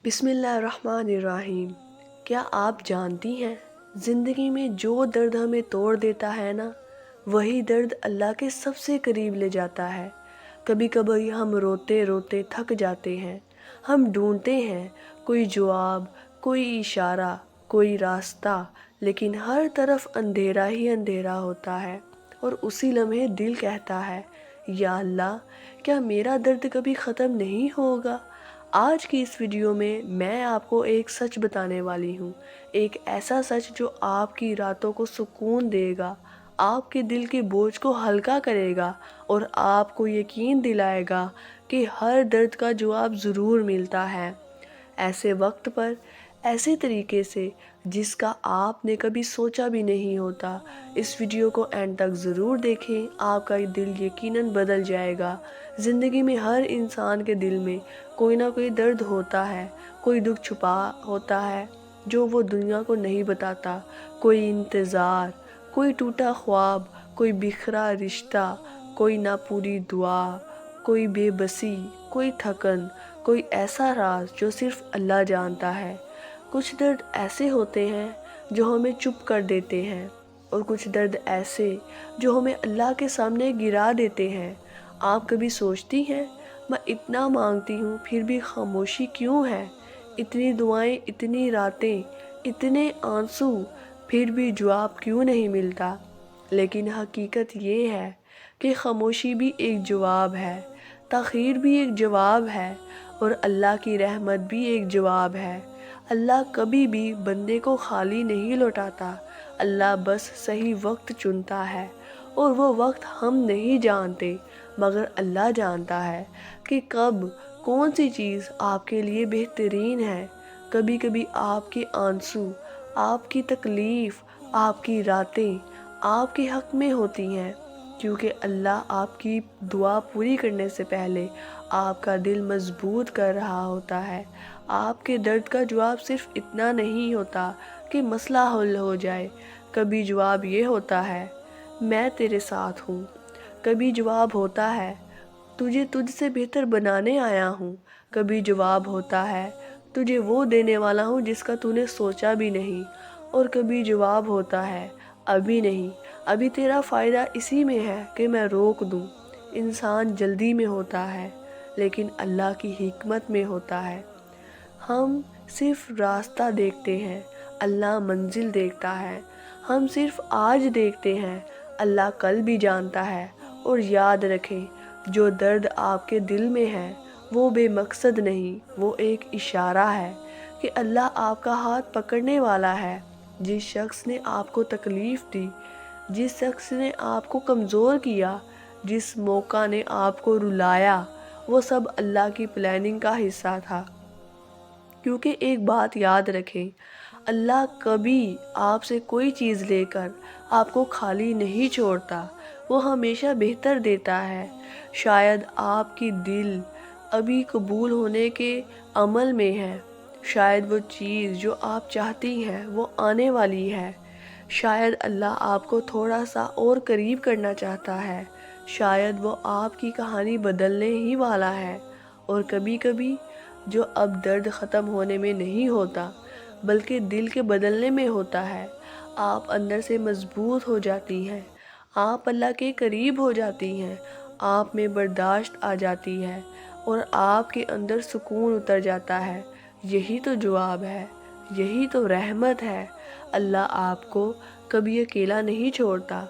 بسم اللہ الرحمن الرحیم۔ کیا آپ جانتی ہیں زندگی میں جو درد ہمیں توڑ دیتا ہے نا، وہی درد اللہ کے سب سے قریب لے جاتا ہے۔ کبھی کبھی ہم روتے روتے تھک جاتے ہیں، ہم ڈھونڈتے ہیں کوئی جواب، کوئی اشارہ، کوئی راستہ، لیکن ہر طرف اندھیرا ہی اندھیرا ہوتا ہے۔ اور اسی لمحے دل کہتا ہے، یا اللہ، کیا میرا درد کبھی ختم نہیں ہوگا؟ آج کی اس ویڈیو میں آپ کو ایک سچ بتانے والی ہوں، ایک ایسا سچ جو آپ کی راتوں کو سکون دے گا، آپ کے دل کے بوجھ کو ہلکا کرے گا اور آپ کو یقین دلائے گا کہ ہر درد کا جواب ضرور ملتا ہے، ایسے وقت پر، ایسے طریقے سے جس کا آپ نے کبھی سوچا بھی نہیں ہوتا۔ اس ویڈیو کو اینڈ تک ضرور دیکھیں، آپ کا دل یقیناً بدل جائے گا۔ زندگی میں ہر انسان کے دل میں کوئی نہ کوئی درد ہوتا ہے، کوئی دکھ چھپا ہوتا ہے جو وہ دنیا کو نہیں بتاتا، کوئی انتظار، کوئی ٹوٹا خواب، کوئی بکھرا رشتہ، کوئی نہ پوری دعا، کوئی بے بسی، کوئی تھکن، کوئی ایسا راز جو صرف اللہ جانتا ہے۔ کچھ درد ایسے ہوتے ہیں جو ہمیں چپ کر دیتے ہیں، اور کچھ درد ایسے جو ہمیں اللہ کے سامنے گرا دیتے ہیں۔ آپ کبھی سوچتی ہیں، میں اتنا مانگتی ہوں پھر بھی خاموشی کیوں ہے؟ اتنی دعائیں، اتنی راتیں، اتنے آنسو، پھر بھی جواب کیوں نہیں ملتا؟ لیکن حقیقت یہ ہے کہ خاموشی بھی ایک جواب ہے، تاخیر بھی ایک جواب ہے، اور اللہ کی رحمت بھی ایک جواب ہے۔ اللہ کبھی بھی بندے کو خالی نہیں لوٹاتا، اللہ بس صحیح وقت چنتا ہے، اور وہ وقت ہم نہیں جانتے، مگر اللہ جانتا ہے کہ کب کون سی چیز آپ کے لیے بہترین ہے۔ کبھی کبھی آپ کے آنسو، آپ کی تکلیف، آپ کی راتیں آپ کے حق میں ہوتی ہیں، کیونکہ اللہ آپ کی دعا پوری کرنے سے پہلے آپ کا دل مضبوط کر رہا ہوتا ہے۔ آپ کے درد کا جواب صرف اتنا نہیں ہوتا کہ مسئلہ حل ہو جائے، کبھی جواب یہ ہوتا ہے، میں تیرے ساتھ ہوں۔ کبھی جواب ہوتا ہے، تجھے تجھ سے بہتر بنانے آیا ہوں۔ کبھی جواب ہوتا ہے، تجھے وہ دینے والا ہوں جس کا تو نے سوچا بھی نہیں۔ اور کبھی جواب ہوتا ہے، ابھی نہیں، ابھی تیرا فائدہ اسی میں ہے کہ میں روک دوں۔ انسان جلدی میں ہوتا ہے، لیکن اللہ کی حکمت میں ہوتا ہے۔ ہم صرف راستہ دیکھتے ہیں، اللہ منزل دیکھتا ہے۔ ہم صرف آج دیکھتے ہیں، اللہ کل بھی جانتا ہے۔ اور یاد رکھیں، جو درد آپ کے دل میں ہے وہ بے مقصد نہیں، وہ ایک اشارہ ہے کہ اللہ آپ کا ہاتھ پکڑنے والا ہے۔ جس شخص نے آپ کو تکلیف دی، جس شخص نے آپ کو کمزور کیا، جس موقع نے آپ کو رلایا، وہ سب اللہ کی پلاننگ کا حصہ تھا۔ کیونکہ ایک بات یاد رکھیں، اللہ کبھی آپ سے کوئی چیز لے کر آپ کو خالی نہیں چھوڑتا، وہ ہمیشہ بہتر دیتا ہے۔ شاید آپ کی دل ابھی قبول ہونے کے عمل میں ہے، شاید وہ چیز جو آپ چاہتی ہیں وہ آنے والی ہے، شاید اللہ آپ کو تھوڑا سا اور قریب کرنا چاہتا ہے، شاید وہ آپ کی کہانی بدلنے ہی والا ہے۔ اور کبھی کبھی جو اب درد ختم ہونے میں نہیں ہوتا، بلکہ دل کے بدلنے میں ہوتا ہے، آپ اندر سے مضبوط ہو جاتی ہیں، آپ اللہ کے قریب ہو جاتی ہیں، آپ میں برداشت آ جاتی ہے، اور آپ کے اندر سکون اتر جاتا ہے۔ یہی تو جواب ہے، یہی تو رحمت ہے۔ اللہ آپ کو کبھی اکیلا نہیں چھوڑتا۔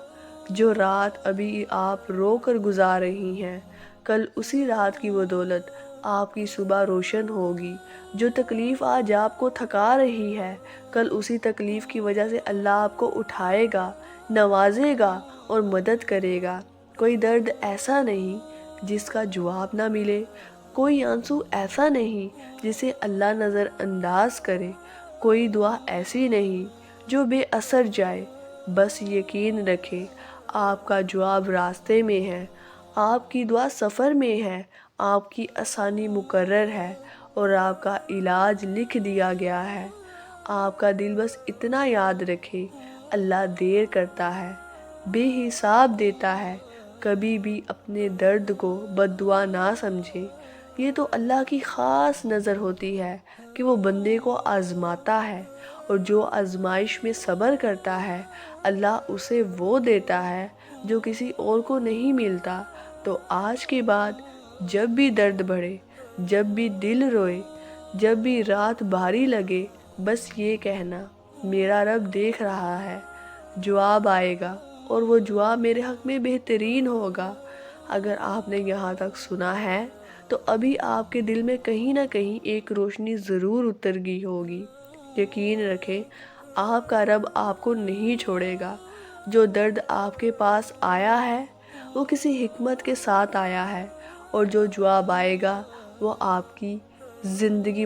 جو رات ابھی آپ رو کر گزار رہی ہیں، کل اسی رات کی بدولت آپ کی صبح روشن ہوگی۔ جو تکلیف آج آپ کو تھکا رہی ہے، کل اسی تکلیف کی وجہ سے اللہ آپ کو اٹھائے گا، نوازے گا اور مدد کرے گا۔ کوئی درد ایسا نہیں جس کا جواب نہ ملے، کوئی آنسو ایسا نہیں جسے اللہ نظر انداز کرے، کوئی دعا ایسی نہیں جو بے اثر جائے۔ بس یقین رکھیں، آپ کا جواب راستے میں ہے، آپ کی دعا سفر میں ہے، آپ کی آسانی مقرر ہے، اور آپ کا علاج لکھ دیا گیا ہے۔ آپ کا دل بس اتنا یاد رکھے، اللہ دیر کرتا ہے، بے حساب دیتا ہے۔ کبھی بھی اپنے درد کو بد دعا نہ سمجھے، یہ تو اللہ کی خاص نظر ہوتی ہے کہ وہ بندے کو آزماتا ہے، اور جو آزمائش میں صبر کرتا ہے اللہ اسے وہ دیتا ہے جو کسی اور کو نہیں ملتا۔ تو آج کے بعد جب بھی درد بڑھے، جب بھی دل روئے، جب بھی رات بھاری لگے، بس یہ کہنا میرا رب دیکھ رہا ہے، جواب آئے گا، اور وہ جواب میرے حق میں بہترین ہوگا۔ اگر آپ نے یہاں تک سنا ہے تو ابھی آپ کے دل میں کہیں نہ کہیں ایک روشنی ضرور اتر گئی ہوگی۔ یقین رکھیں آپ کا رب آپ کو نہیں چھوڑے گا۔ جو درد آپ کے پاس آیا ہے وہ کسی حکمت کے ساتھ آیا ہے، اور جو جواب آئے گا وہ آپ کی زندگی